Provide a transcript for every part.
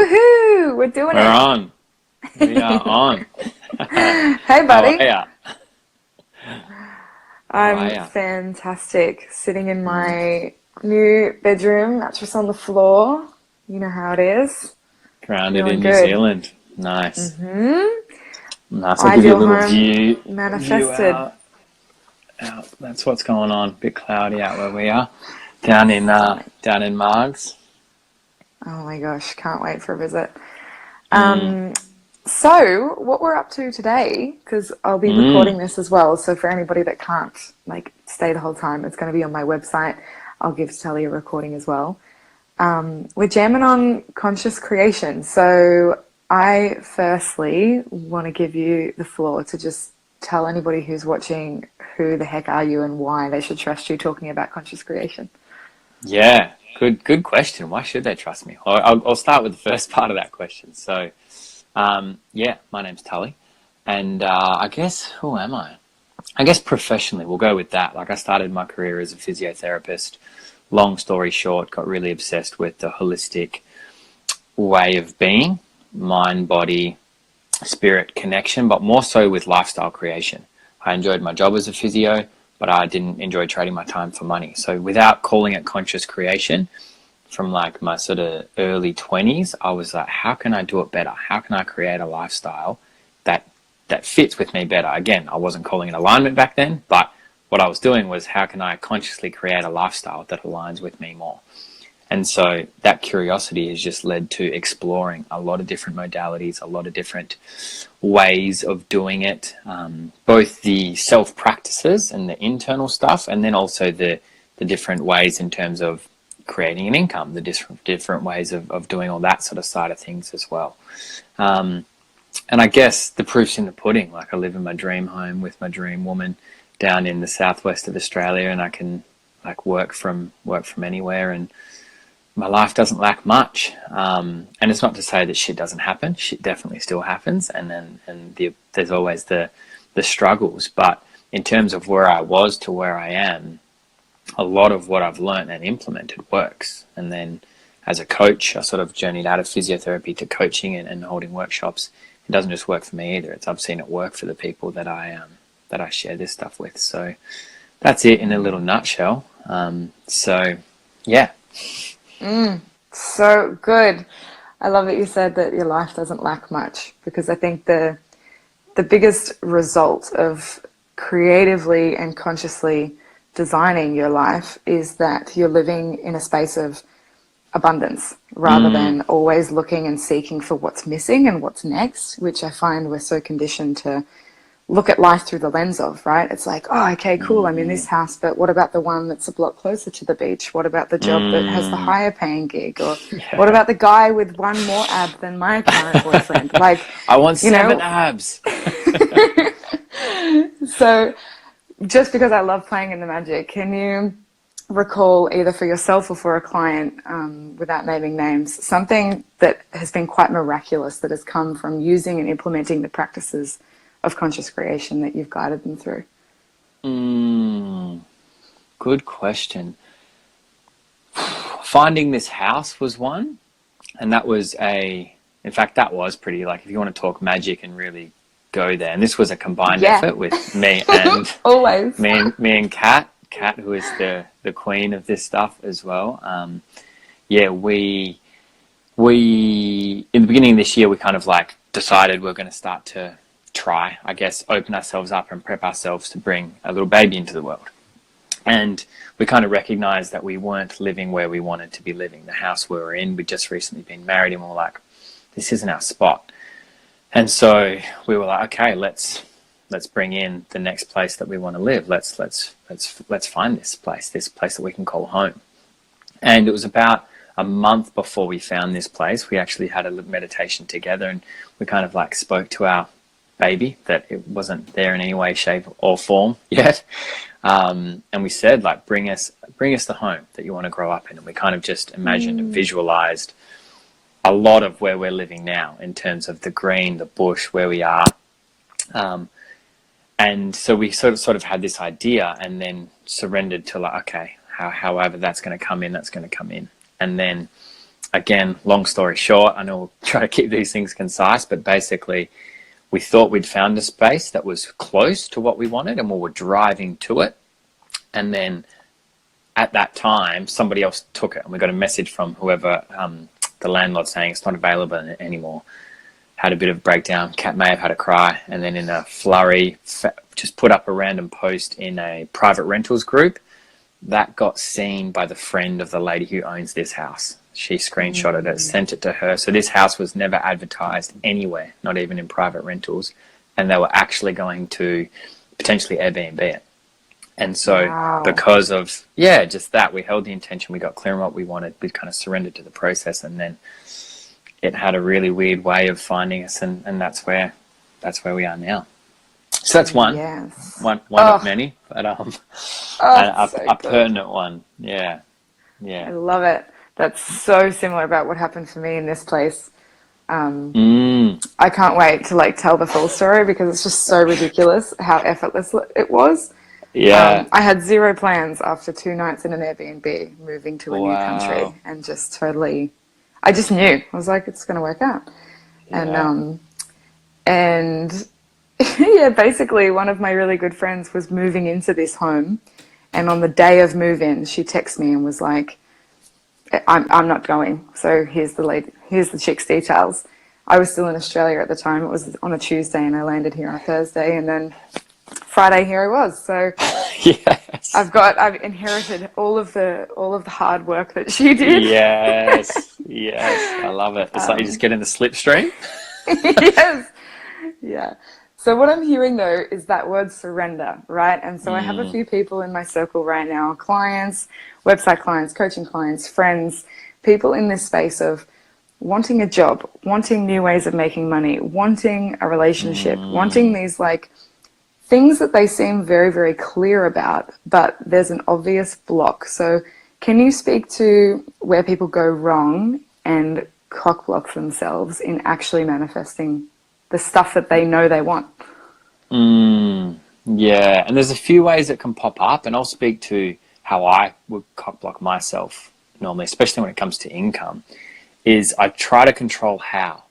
Woohoo! We're doing We're it. on. We are on. Hey, How are buddy. ya? How are I'm ya? fantastic. Sitting in Mm. my new bedroom, mattress on the floor. You know how it is. Grounded Feeling in New good. Zealand. Nice. Nice. I'll give you a Ideal little home view manifested. out. That's what's going on. Bit cloudy out where we are. Stunning. Down in Margs. Oh my gosh, can't wait for a visit. Mm. Um, so, what we're up to today, because I'll be Mm. recording this as well, so for anybody that can't stay the whole time, it's going to be on my website. I'll give Tully a recording as well. We're jamming on conscious creation. So, I firstly want to give you the floor to just tell anybody who's watching who the heck are you and why they should trust you talking about conscious creation. Yeah. Good question. Why should they trust me? I'll start with the first part of that question. So, yeah, my name's Tully. And I guess, who am I? I guess professionally, we'll go with that. Like I started my career as a physiotherapist. Long story short, got really obsessed with the holistic way of being, mind, body, spirit connection, but more so with lifestyle creation. I enjoyed my job as a physio, but I didn't enjoy trading my time for money. So without calling it conscious creation, from like my sort of early 20s, I was like, how can I do it better? How can I create a lifestyle that that fits with me better? Again, I wasn't calling it alignment back then, but what I was doing was how can I consciously create a lifestyle that aligns with me more? And so that curiosity has just led to exploring a lot of different modalities, a lot of different ways of doing it, both the self practices and the internal stuff, and then also the different ways in terms of creating an income, the different ways of doing all that sort of side of things as well. Um, and I guess the proof's in the pudding. Like I live in my dream home with my dream woman down in the southwest of Australia, and I can like work from anywhere, and my life doesn't lack much. And it's not to say that shit doesn't happen. Shit definitely still happens, there's always the struggles. But in terms of where I was to where I am, a lot of what I've learned and implemented works. And then as a coach, I sort of journeyed out of physiotherapy to coaching and holding workshops. It doesn't just work for me either. I've seen it work for the people that I share this stuff with. So that's it in a little nutshell. So yeah. So good. I love that you said that your life doesn't lack much, because I think the biggest result of creatively and consciously designing your life is that you're living in a space of abundance rather Mm, than always looking and seeking for what's missing and what's next, which I find we're so conditioned to look at life through the lens of, right? It's like, oh, okay, cool, I'm in this mm, house, but what about the one that's a block closer to the beach? What about the job that has the mm. higher paying gig? Or what Yeah. about the guy with one more ab than my current boyfriend? Like, I want you 7 know, abs. so just because I love playing in the magic, can you recall either for yourself or for a client, without naming names, something that has been quite miraculous that has come from using and implementing the practices of conscious creation that you've guided them through? Mm, good question. Finding this house was one, and in fact, that was pretty, like, if you want to talk magic and really go there, and this was a combined Yeah, effort with me and always. Kat, who is the queen of this stuff as well. Yeah, we in the beginning of this year, we kind of like decided we're going to start to try, I guess, open ourselves up and prep ourselves to bring a little baby into the world. And we kind of recognized that we weren't living where we wanted to be living. The house we were in, we'd just recently been married, and we were like, this isn't our spot. And so we were like, okay, let's bring in the next place that we want to live. Let's find this place that we can call home. And it was about a month before we found this place, we actually had a meditation together, and we kind of like spoke to our baby that it wasn't there in any way, shape, or form yet. And we said, like, bring us the home that you want to grow up in. And we kind of just imagined and visualized a lot of where we're living now in terms of the green, the bush, where we are. And so we sort of had this idea, and then surrendered to, like, okay, however that's going to come in, that's going to come in. And then again, long story short, I know we'll try to keep these things concise, but basically we thought we'd found a space that was close to what we wanted and we were driving to it. And then at that time, somebody else took it and we got a message from whoever, the landlord, saying it's not available anymore. Had a bit of a breakdown. Cat may have had a cry, and then in a flurry, just put up a random post in a private rentals group that got seen by the friend of the lady who owns this house. She screenshotted it, sent it to her. So this house was never advertised anywhere, not even in private rentals, and they were actually going to potentially Airbnb it. And so because of, just that, we held the intention, we got clear on what we wanted, we kind of surrendered to the process, and then it had a really weird way of finding us, and that's where we are now. So that's one of many, but a pertinent one. Yeah. I love it. That's so similar about what happened for me in this place. I can't wait to tell the full story because it's just so ridiculous how effortless it was. Yeah. I had zero plans after 2 nights in an Airbnb, moving to a new country, and just totally, I just knew. I was like, it's going to work out. Yeah. And basically one of my really good friends was moving into this home, and on the day of move-in, she texted me and was like, I'm not going. So here's the chick's details. I was still in Australia at the time. It was on a Tuesday and I landed here on a Thursday, and then Friday here I was. So yes. I've inherited all of the hard work that she did. Yes. I love it. It's like you just get in the slipstream. Yes. Yeah. So what I'm hearing though is that word surrender, right? And so I have a few people in my circle right now, clients, website clients, coaching clients, friends, people in this space of wanting a job, wanting new ways of making money, wanting a relationship, wanting these things that they seem very, very clear about, but there's an obvious block. So can you speak to where people go wrong and cock block themselves in actually manifesting the stuff that they know they want? Yeah, and there's a few ways it can pop up, and I'll speak to how I would cock block myself normally, especially when it comes to income, is I try to control how.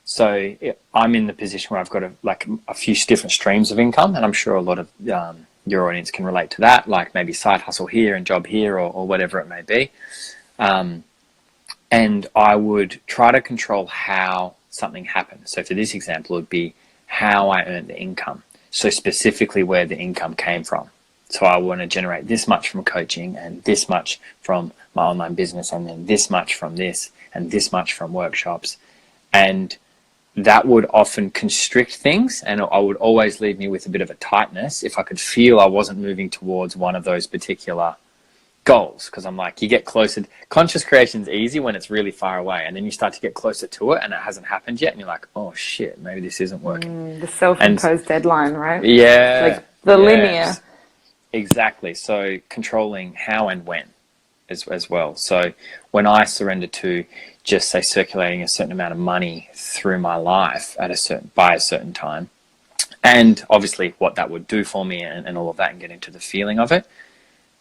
So I'm in the position where I've got a few different streams of income, and I'm sure a lot of your audience can relate to that, like maybe side hustle here and job here or whatever it may be. And I would try to control how something happens. So for this example, it would be how I earned the income. So specifically where the income came from. So I want to generate this much from coaching and this much from my online business and then this much from this and this much from workshops. And that would often constrict things, and I would always leave me with a bit of a tightness if I could feel I wasn't moving towards one of those particular goals, because I'm like, you get closer. Conscious creation's easy when it's really far away, and then you start to get closer to it and it hasn't happened yet, and you're like, oh shit, maybe this isn't working. The self-imposed deadline, right? Yeah. Linear. Exactly. So controlling how and when as well. So when I surrender to just say circulating a certain amount of money through my life by a certain time, and obviously what that would do for me and all of that, and get into the feeling of it,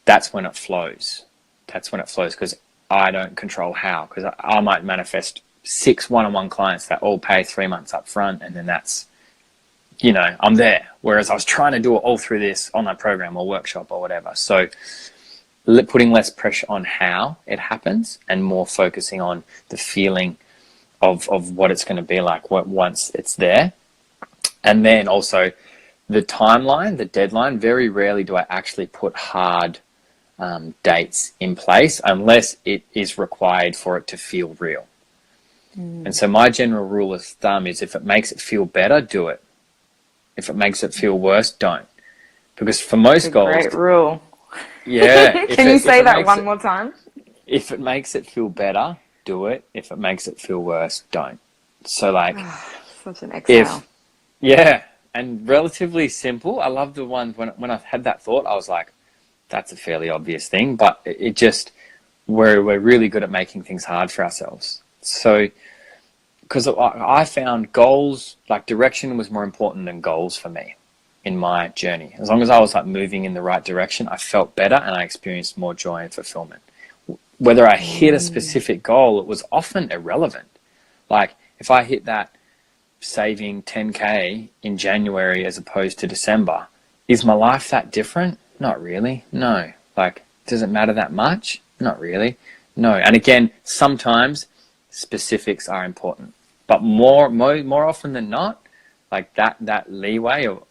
that's when it flows. Because I don't control how, because I might manifest 6 one-on-one clients that all pay 3 months up front, and then that's, I'm there. Whereas I was trying to do it all through this online program or workshop or whatever. So putting less pressure on how it happens and more focusing on the feeling of what it's going to be like once it's there. And then also the timeline, the deadline. Very rarely do I actually put hard dates in place unless it is required for it to feel real. And so my general rule of thumb is, if it makes it feel better, do it. If it makes it feel worse, don't. Because for most goals... Great rule. Yeah. Can you say that one more time? If it makes it feel better, do it. If it makes it feel worse, don't. So such an exhale. And relatively simple. I love the ones when I had that thought, I was like, that's a fairly obvious thing, but it just, we're really good at making things hard for ourselves. So, because I found goals, direction was more important than goals for me in my journey. As long as I was moving in the right direction, I felt better and I experienced more joy and fulfillment. whether I hit a specific goal, it was often irrelevant. Like if I hit that saving 10K in January as opposed to December, is my life that different? Not really. No. Like, does it matter that much? Not really. No. And again, sometimes specifics are important, but more often than not, like that leeway, or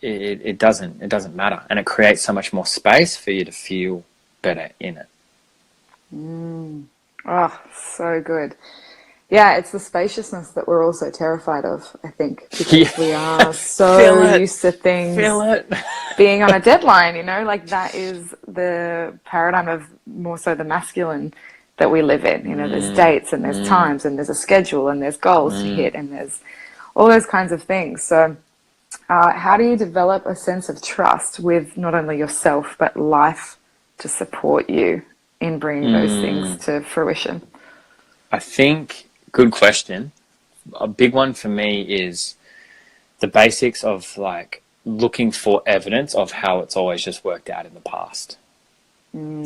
it doesn't matter, and it creates so much more space for you to feel better in it. Oh, so good. Yeah, it's the spaciousness that we're also terrified of, I think, because we are so used to things being on a deadline, you know, like that is the paradigm of more so the masculine that we live in. You know, there's dates and there's times and there's a schedule and there's goals to hit and there's all those kinds of things. So how do you develop a sense of trust with not only yourself but life to support you in bringing those things to fruition? I think, good question. A big one for me is the basics of like looking for evidence of how it's always just worked out in the past.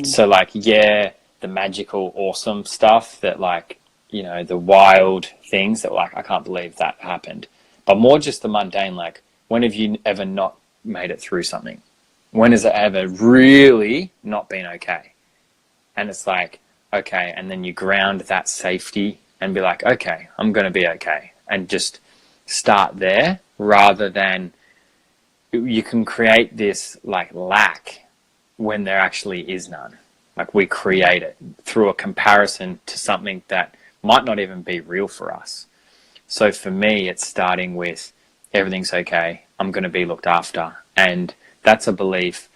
So like, yeah, the magical, awesome stuff that like, you know, the wild things that like, I can't believe that happened, but more just the mundane, like when have you ever not made it through something? When has it ever really not been okay? And it's like, okay, and then you ground that safety and be like, okay, I'm going to be okay. And just start there rather than you can create this like lack when there actually is none. Like we create it through a comparison to something that might not even be real for us. So for me, it's starting with everything's okay. I'm going to be looked after. And that's a belief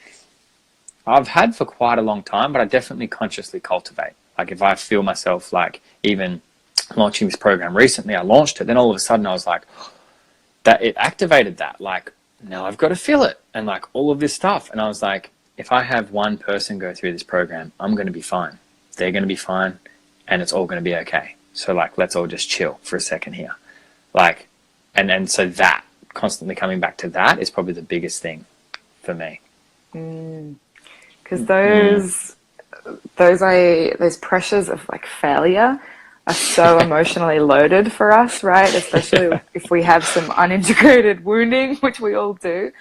I've had for quite a long time, but I definitely consciously cultivate. Like if I feel myself like even launching this program recently, I launched it, then all of a sudden I was like, that it activated that, like now I've got to feel it and like all of this stuff. And I was like, if I have one person go through this program, I'm going to be fine. They're going to be fine and it's all going to be okay. So like, let's all just chill for a second here. Like, and so that constantly coming back to that is probably the biggest thing for me. Because those pressures of like failure are so emotionally loaded for us, right? Especially if we have some unintegrated wounding, which we all do,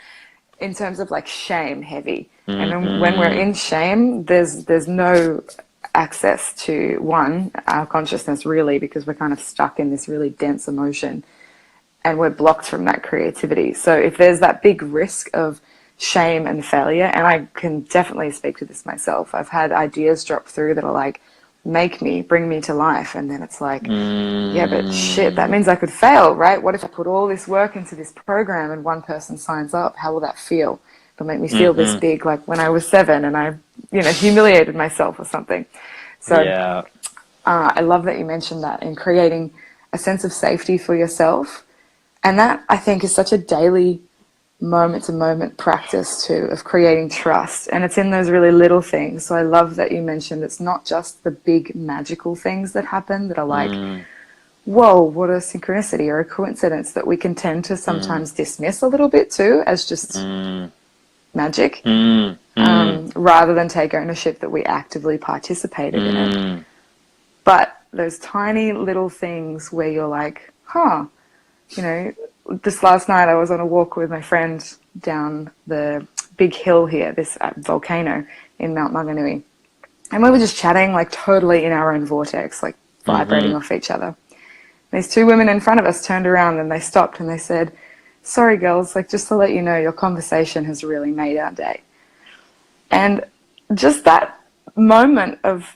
in terms of like shame heavy. And then when we're in shame, there's no access to our consciousness really, because we're kind of stuck in this really dense emotion and we're blocked from that creativity. So if there's that big risk of shame and failure, and I can definitely speak to this myself, I've had ideas drop through that are like, bring me to life, and then it's like, yeah, but shit, that means I could fail, right? What if I put all this work into this program and one person signs up? How will that feel? It'll make me feel this big, like when I was 7 and I, humiliated myself or something. So I love that you mentioned that, in creating a sense of safety for yourself. And that, I think, is such a daily moment-to-moment practice too, of creating trust. And it's in those really little things. So I love that you mentioned it's not just the big magical things that happen that are like, whoa, what a synchronicity or a coincidence, that we can tend to sometimes dismiss a little bit too as just magic, rather than take ownership that we actively participated in it. But those tiny little things where you're like, just last night I was on a walk with my friend down the big hill here, this volcano in Mount Maunganui. And we were just chatting, like totally in our own vortex, like vibrating off each other. These 2 women in front of us turned around and they stopped and they said, sorry girls, like just to let you know, your conversation has really made our day. And just that moment of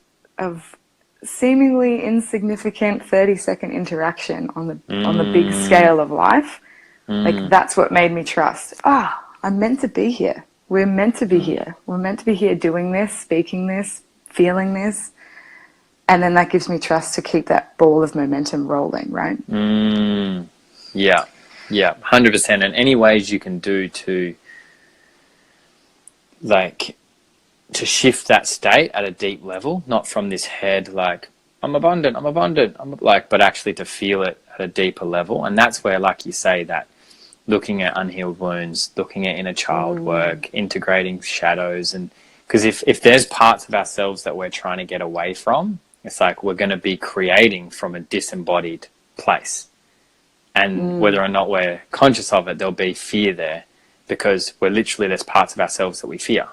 seemingly insignificant 30-second interaction on the big scale of life, like that's what made me trust. I'm meant to be here. We're meant to be here. We're meant to be here doing this, speaking this, feeling this. And then that gives me trust to keep that ball of momentum rolling, right? Yeah, 100%. And any ways you can do to shift that state at a deep level, not from this head, like, I'm abundant, but actually to feel it at a deeper level. And that's where, like you say, that looking at unhealed wounds, looking at inner child work, integrating shadows and Because if there's parts of ourselves that we're trying to get away from, it's like we're going to be creating from a disembodied place. And whether or not we're conscious of it, there'll be fear there, because there's parts of ourselves that we fear,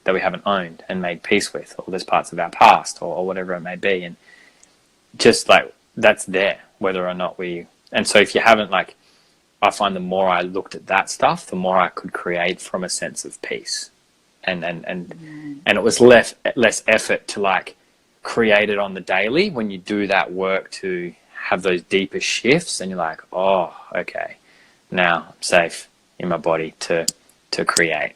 that we haven't owned and made peace with, or there's parts of our past, or whatever it may be. And just like that's there, whether or not and so if you haven't, like, I find the more I looked at that stuff, the more I could create from a sense of peace. And it was less effort to like create it on the daily when you do that work to have those deeper shifts, and you're like, oh, okay, now I'm safe in my body to create.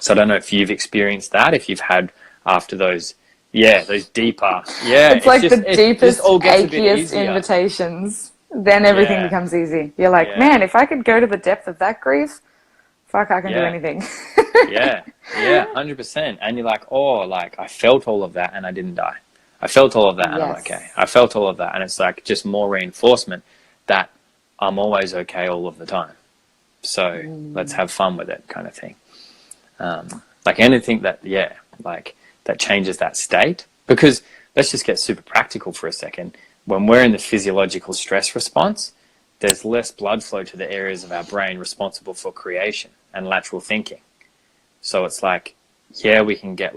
So I don't know if you've experienced that, if you've had after those deeper, it's like the deepest, all gets achiest invitations, then everything becomes easy. You're like, man, if I could go to the depth of that grief, fuck, I can do anything. 100%. And you're like, oh, like I felt all of that and I didn't die. I felt all of that and I'm okay. I felt all of that, and it's like just more reinforcement that I'm always okay all of the time. So let's have fun with it, kind of thing. Like anything that that changes that state. Because let's just get super practical for a second. When we're in the physiological stress response, there's less blood flow to the areas of our brain responsible for creation and lateral thinking. So it's like, we can get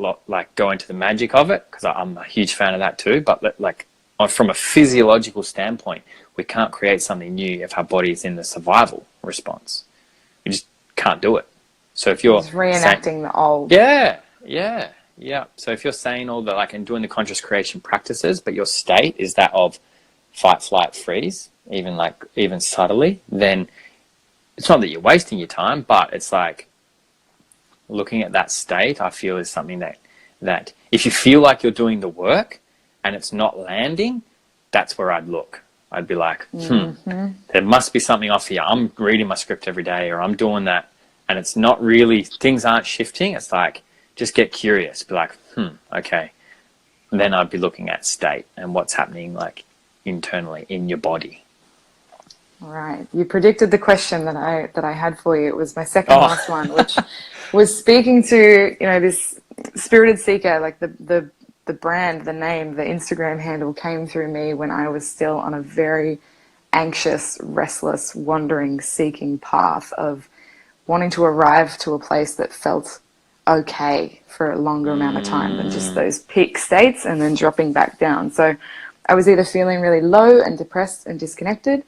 go into the magic of it, because I'm a huge fan of that too. But like from a physiological standpoint, we can't create something new if our body is in the survival response. We just can't do it. So if you're just reenacting the old, so if you're saying all the and doing the conscious creation practices, but your state is that of fight, flight, freeze, even subtly, then it's not that you're wasting your time, but it's like looking at that state, I feel, is something that if you feel like you're doing the work and it's not landing, that's where I'd look. I'd be like, there must be something off here. I'm reading my script every day, or I'm doing that, and it's not really, things aren't shifting. It's like, just get curious. Be like, okay. And then I'd be looking at state and what's happening internally in your body. Right. You predicted the question that I had for you. It was my second last one, which was speaking to, this spirited seeker, like the brand, the name, the Instagram handle came through me when I was still on a very anxious, restless, wandering, seeking path of wanting to arrive to a place that felt okay for a longer amount of time than just those peak states, and then dropping back down. So I was either feeling really low and depressed and disconnected,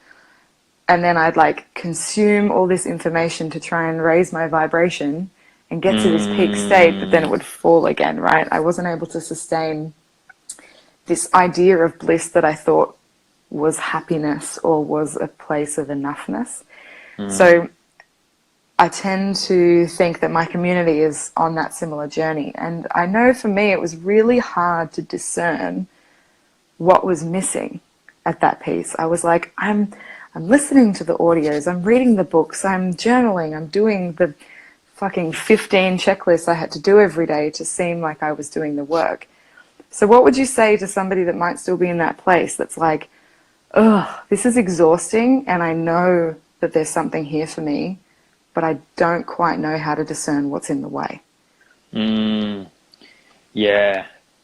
and then I'd consume all this information to try and raise my vibration and get to this peak state, but then it would fall again, right? I wasn't able to sustain this idea of bliss that I thought was happiness or was a place of enoughness. So I tend to think that my community is on that similar journey. And I know for me, it was really hard to discern what was missing at that piece. I was like, I'm listening to the audios, I'm reading the books, I'm journaling, I'm doing the fucking 15 checklists I had to do every day to seem like I was doing the work. So what would you say to somebody that might still be in that place that's like, this is exhausting, and I know that there's something here for me, but I don't quite know how to discern what's in the way?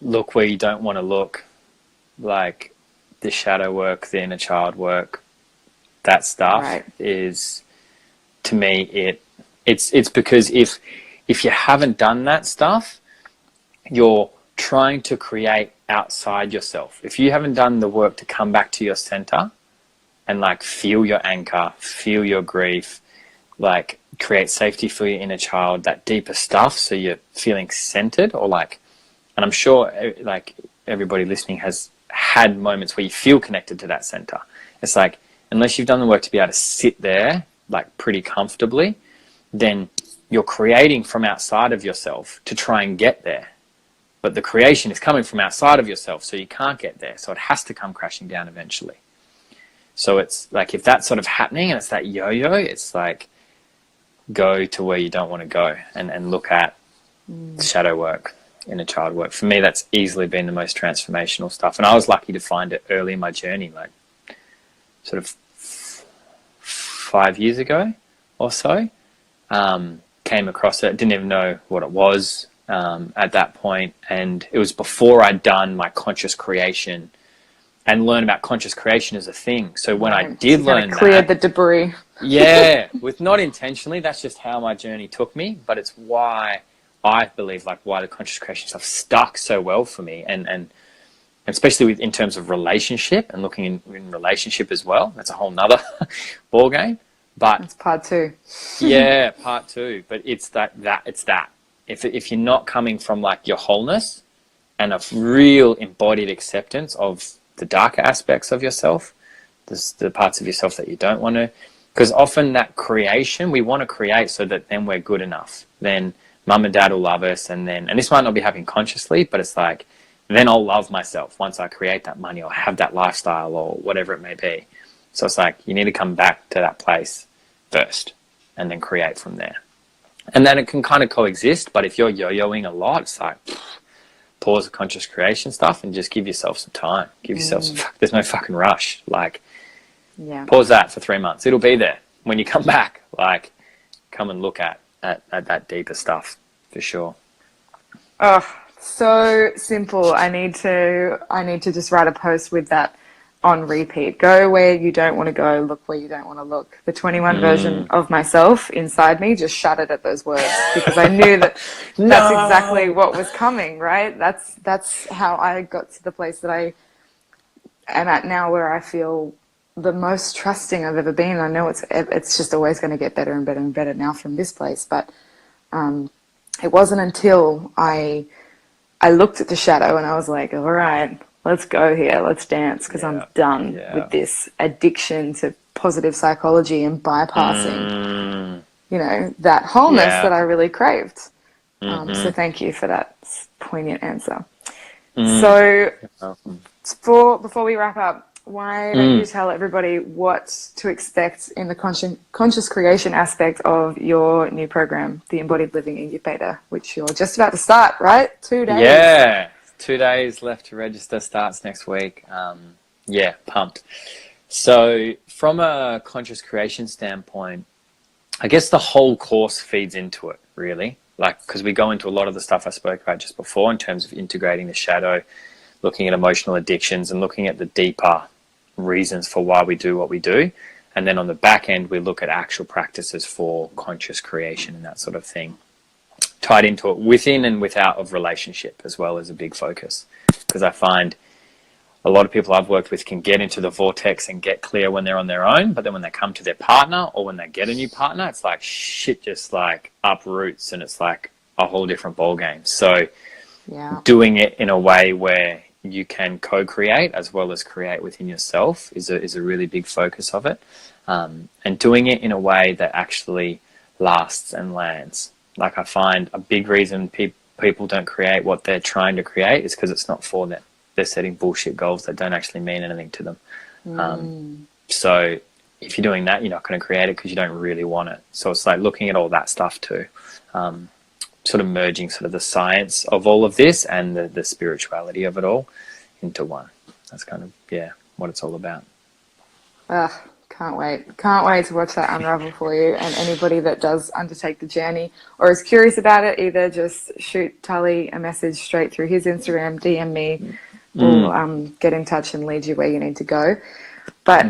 Look where you don't want to look. Like the shadow work, the inner child work, that stuff is, to me, it's because if you haven't done that stuff, you're trying to create outside yourself. If you haven't done the work to come back to your center and feel your anchor, feel your grief, create safety for your inner child, that deeper stuff, so you're feeling centered, or and I'm sure everybody listening has had moments where you feel connected to that center. It's unless you've done the work to be able to sit there pretty comfortably, then you're creating from outside of yourself to try and get there. But the creation is coming from outside of yourself, so you can't get there. So it has to come crashing down eventually. So it's if that's sort of happening and it's that yo-yo, it's go to where you don't want to go and look at shadow work, inner child work. For me, that's easily been the most transformational stuff. And I was lucky to find it early in my journey, sort of 5 years ago or so. Came across it, didn't even know what it was. at that point, and it was before I'd done my conscious creation and learn about conscious creation as a thing. So when I did learn cleared the debris. Yeah, with not intentionally, that's just how my journey took me, but it's why I believe, like, why the conscious creation stuff stuck so well for me, and especially in terms of relationship and looking in relationship as well. That's a whole nother ball game. But it's part two. Yeah, part two. But it's that. If you're not coming from like your wholeness and a real embodied acceptance of the darker aspects of yourself, the parts of yourself that you don't want to, because often that creation, we want to create so that then we're good enough. Then mum and dad will love us, and this might not be happening consciously, but it's like, then I'll love myself once I create that money or have that lifestyle or whatever it may be. So it's like, you need to come back to that place first and then create from there. And then it can kind of coexist, but if you're yo-yoing a lot, it's like, pause the conscious creation stuff and just give yourself some time. Give yourself there's no fucking rush. Like, pause that for 3 months. It'll be there. When you come back, like, come and look at that deeper stuff for sure. Oh, so simple. I need to just write a post with that on repeat. Go where you don't want to go, look where you don't want to look. The 21 version of myself inside me just shuddered at those words because I knew that that's exactly what was coming, right? That's how I got to the place that I am at now, where I feel the most trusting I've ever been. I know it's just always going to get better and better and better now from this place, but it wasn't until I looked at the shadow and I was like, all right, let's go here, let's dance, because I'm done with this addiction to positive psychology and bypassing, that wholeness that I really craved. So thank you for that poignant answer. So before we wrap up, why don't you tell everybody what to expect in the conscious creation aspect of your new program, the Embodied Living Incubator, which you're just about to start, right? 2 days. Yeah. 2 days left to register, starts next week. Pumped. So from a conscious creation standpoint, I guess the whole course feeds into it, really. Like, because we go into a lot of the stuff I spoke about just before in terms of integrating the shadow, looking at emotional addictions and looking at the deeper reasons for why we do what we do. And then on the back end, we look at actual practices for conscious creation and that sort of thing, tied into it within and without of relationship as well as a big focus. Because I find a lot of people I've worked with can get into the vortex and get clear when they're on their own, but then when they come to their partner or when they get a new partner, it's like shit just like uproots and it's like a whole different ball game. So doing it in a way where you can co-create as well as create within yourself is a really big focus of it, and doing it in a way that actually lasts and lands. Like, I find a big reason people don't create what they're trying to create is because it's not for them. They're setting bullshit goals that don't actually mean anything to them. So if you're doing that, you're not going to create it because you don't really want it. So it's like looking at all that stuff too, sort of merging sort of the science of all of this and the spirituality of it all into one. That's kind of, what it's all about. Can't wait to watch that unravel for you. And anybody that does undertake the journey or is curious about it, either just shoot Tully a message straight through his Instagram, DM me, we'll get in touch and lead you where you need to go. But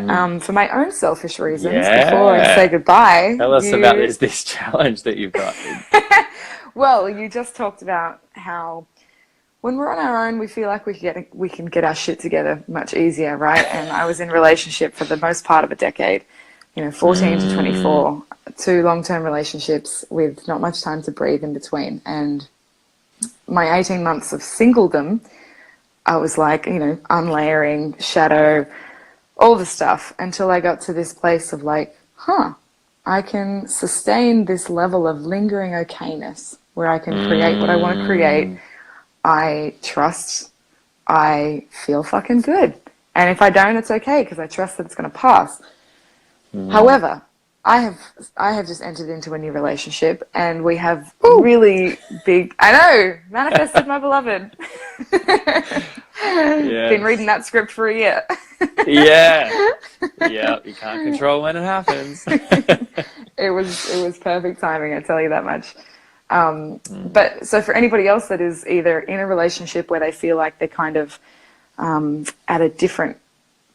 for my own selfish reasons, before I say goodbye, tell us about this challenge that you've got. Well, you just talked about how when we're on our own, we feel like we can get our shit together much easier, right? And I was in a relationship for the most part of a decade, 14 to 24, 2 long-term relationships with not much time to breathe in between. And my 18 months of singledom, I was like, unlayering, shadow, all the stuff, until I got to this place of like, I can sustain this level of lingering okayness where I can create what I want to create. I trust, I feel fucking good. And if I don't, it's okay, because I trust that it's going to pass. However, I have just entered into a new relationship, and we have really big, manifested my beloved. Been reading that script for a year. You can't control when it happens. It was perfect timing, I tell you that much. But so for anybody else that is either in a relationship where they feel like they're kind of at a different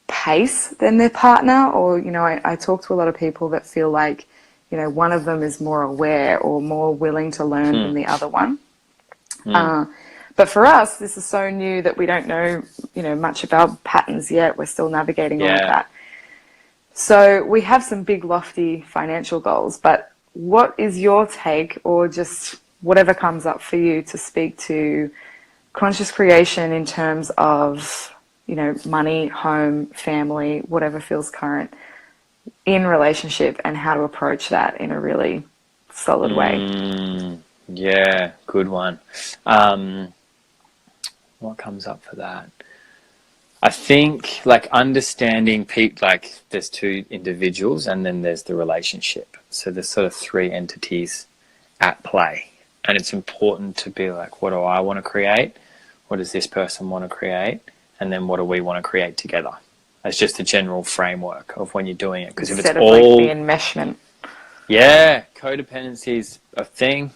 pace than their partner, or, you know, I talk to a lot of people that feel like, you know, one of them is more aware or more willing to learn than the other one. But for us, this is so new that we don't know, you know, much about patterns yet. We're still navigating all of that. So we have some big, lofty financial goals, but what is your take, or just whatever comes up for you, to speak to conscious creation in terms of, you know, money, home, family, whatever feels current in relationship, and how to approach that in a really solid way? Yeah, good one. What comes up for that? I think, like, understanding like, there's two individuals and then there's the relationship. So there's sort of three entities at play. And it's important to be like, what do I want to create? What does this person want to create? And then what do we want to create together? It's just a general framework of when you're doing it. Because if it's all... like the enmeshment. Yeah, codependency is a thing.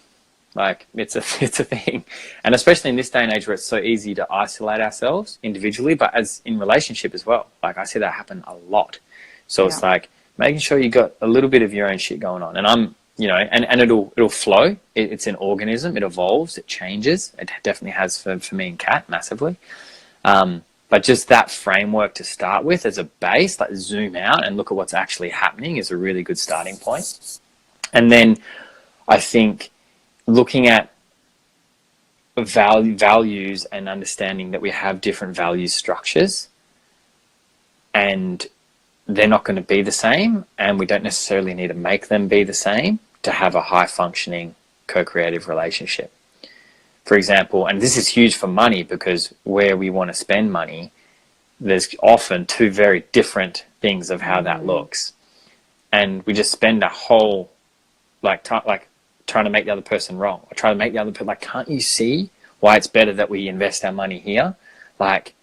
Like, it's a thing. And especially in this day and age where it's so easy to isolate ourselves individually, but as in relationship as well. Like, I see that happen a lot. So it's like making sure you got a little bit of your own shit going on. And I'm, you know, and it'll flow. It's an organism. It evolves. It changes. It definitely has for me and Kat massively. But just that framework to start with as a base, like zoom out and look at what's actually happening, is a really good starting point. And then I think looking at values and understanding that we have different value structures and they're not going to be the same, and we don't necessarily need to make them be the same to have a high functioning co-creative relationship. For example, and this is huge for money, because where we want to spend money, there's often two very different things of how that looks. And we just spend a whole, trying to make the other person wrong, or trying to make the other person, like, can't you see why it's better that we invest our money here? Like,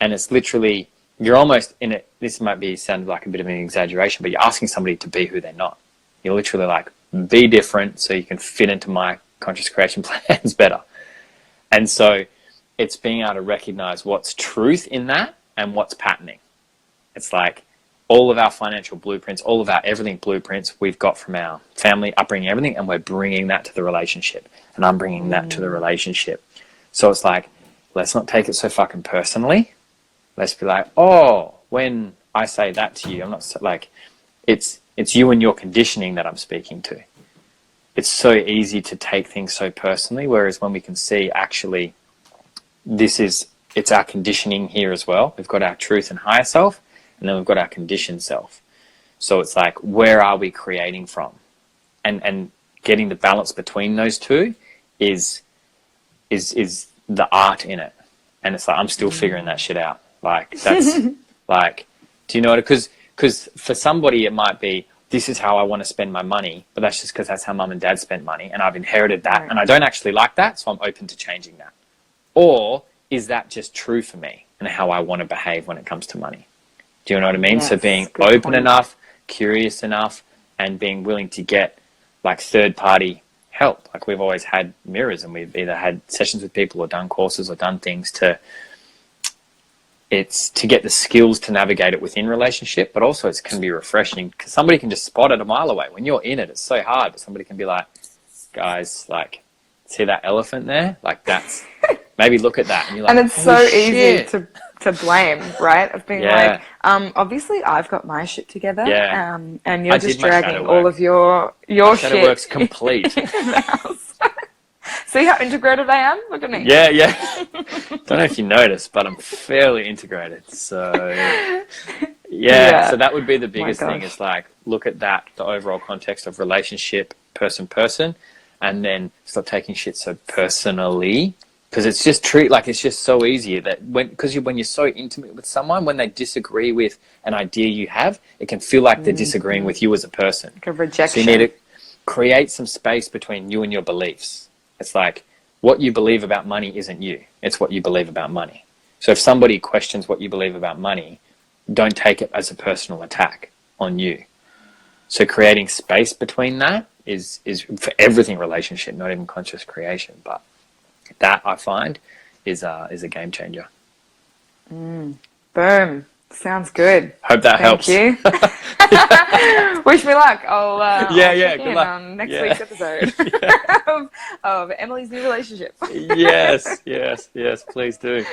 and it's literally, you're almost in it. This might be sound like a bit of an exaggeration, but you're asking somebody to be who they're not. You're literally like, be different so you can fit into my conscious creation plans better. And so it's being able to recognize what's truth in that and what's patterning. It's like all of our financial blueprints, all of our everything blueprints we've got from our family, upbringing, everything, and we're bringing that to the relationship. And I'm bringing that to the relationship. So it's like, let's not take it so fucking personally. Let's be like, oh, when I say that to you, I'm not so, like, it's you and your conditioning that I'm speaking to. It's so easy to take things so personally, whereas when we can see, actually, it's our conditioning here as well. We've got our truth and higher self, and then we've got our conditioned self. So it's like, where are we creating from? And getting the balance between those two is the art in it. And it's like, I'm still figuring that shit out. Like, that's like, do you know what? Because for somebody it might be, this is how I want to spend my money, but that's just because that's how mum and dad spent money, and I've inherited that, and I don't actually like that, so I'm open to changing that. Or is that just true for me and how I want to behave when it comes to money? Do you know what I mean? Yes, so being open enough, curious enough, and being willing to get like third-party help. Like, we've always had mirrors, and we've either had sessions with people or done courses or done things to get the skills to navigate it within relationship, but also it can be refreshing because somebody can just spot it a mile away. When you're in it, it's so hard, but somebody can be like, guys, like, see that elephant there? Like, that's, maybe look at that. And you're like, and it's so easy to blame, right? Of being like, obviously I've got my shit together, and you're just dragging all of your shit. Shadow work's complete. See how integrated I am? Look at me. Yeah. Don't know if you noticed, but I'm fairly integrated. So, so that would be the biggest thing, is like, look at that, the overall context of relationship, person, and then stop taking shit so personally. Because it's just it's just so easy that when you're so intimate with someone, when they disagree with an idea you have, it can feel like they're disagreeing with you as a person. Like a rejection. So you need to create some space between you and your beliefs. It's like, what you believe about money isn't you. It's what you believe about money. So if somebody questions what you believe about money, don't take it as a personal attack on you. So creating space between that is for everything relationship, not even conscious creation, but that I find is a game changer. Boom. Sounds good. Hope that helps. Thank you. Wish me luck. I'll check good in luck. on next week's episode of Emily's new relationship. yes, please do.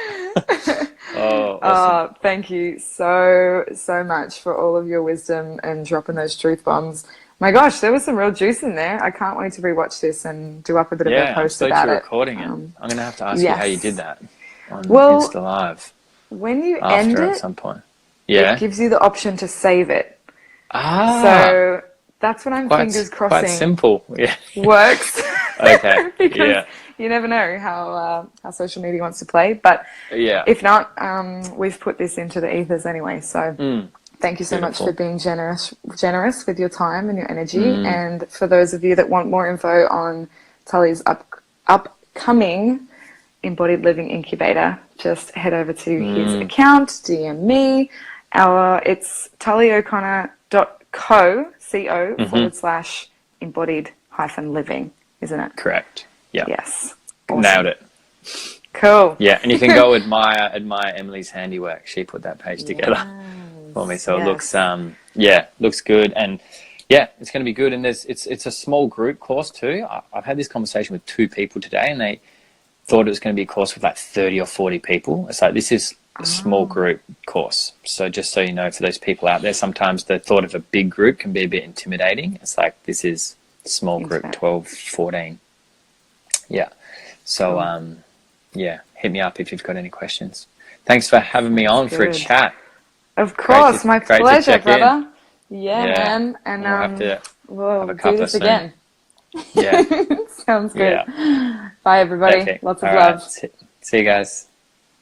Oh, awesome. Thank you so much for all of your wisdom and dropping those truth bombs. My gosh, there was some real juice in there. I can't wait to rewatch this and do up a bit of a post about it. Yeah, I'm recording it. I'm going to have to ask you how you did that on Insta Live. When you end it, at some point, it gives you the option to save it. So that's what I'm fingers crossing. Quite simple, works. Okay, because you never know how social media wants to play. But if not, we've put this into the ethers anyway. So thank you so much for being generous with your time and your energy. And for those of you that want more info on Tully's upcoming Embodied Living Incubator, just head over to his account, DM me. It's tullyo'connor.co /embodied-living, isn't it? Correct. Yeah. Yes. Awesome. Nailed it. Cool. Yeah, and you can go admire Emily's handiwork. She put that page together for me, so it looks looks good, and it's going to be good. And it's a small group course too. I've had this conversation with 2 people today, and they thought it was going to be a course with like 30 or 40 people. It's like, this is a small group course. So just so you know, for those people out there, sometimes the thought of a big group can be a bit intimidating. It's like, this is a small group, 12, 14. Yeah. So, hit me up if you've got any questions. Thanks for having me on for a chat. Of course, my pleasure, brother. Yeah, man. And we'll do this again. Yeah. Sounds good. Bye, everybody. Okay. Lots of love. See you guys.